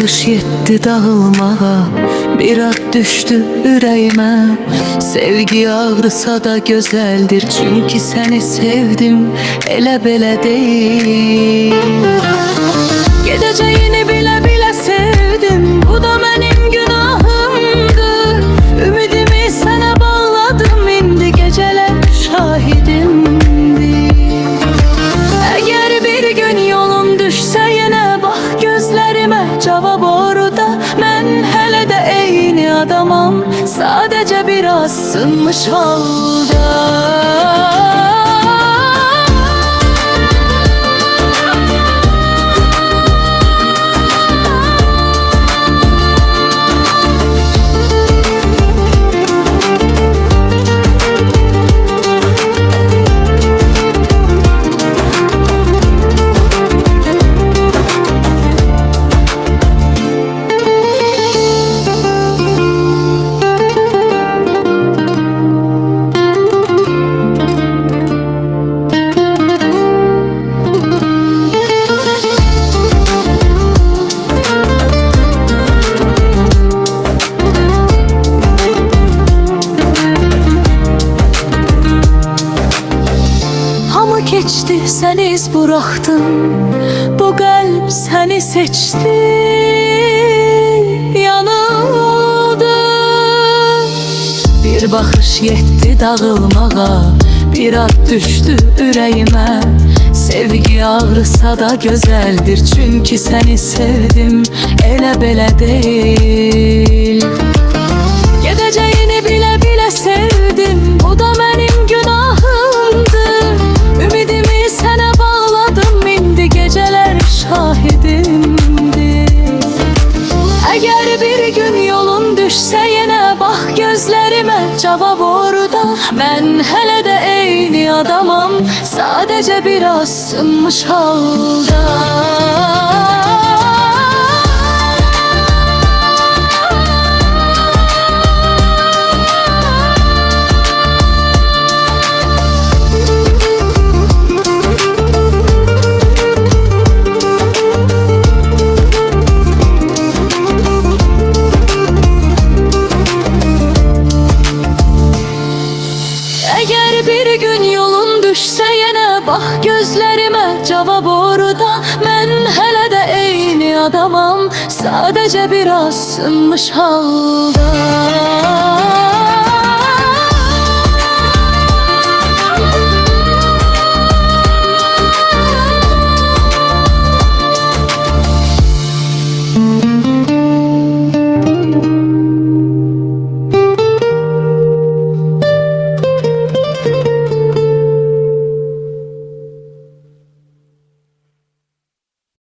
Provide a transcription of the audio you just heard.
baxış yetdi dağılmağa, bir ad düşdü ürəyimə. Sevgi ağrısa da gözəldir, çünki səni sevdim, elə belə deyil. Gedəcəyini bilə-bilə sevdim, bu da mənim günahımdır. Ümidimi sənə bağladım, indi gecələr şahidimdir. Əgər bir gün yolun düşsə yenə bax gözlərimə, cavab orada. Mən hələ də eyni adamam, sadəcə biraz sınmış halda. Keçdi, sen iz bıraktın, bu kalp seni seçti, yanıldı. Bir bakış yetti dağılmağa, bir ad düştü ürəyimə. Sevgi ağrısa da gözəldir, çünki səni sevdim, elə belə deyil. Gedəcəyini bilə-bilə sevdim, bu da mənim günahımdır. Ümidimi sənə bağladım, indi gecələr şahidimdir. Əgər bir gün yolun düşsə yenə bax gözlərimə, cavab orada. Mən hələ də eyni adamam, sadəcə biraz sınmış halda. Əgər bir gün yolun düşsə yenə bax gözlərimə, cavab orada. Mən hələ də eyni adamam, sadəcə biraz sınmış halda.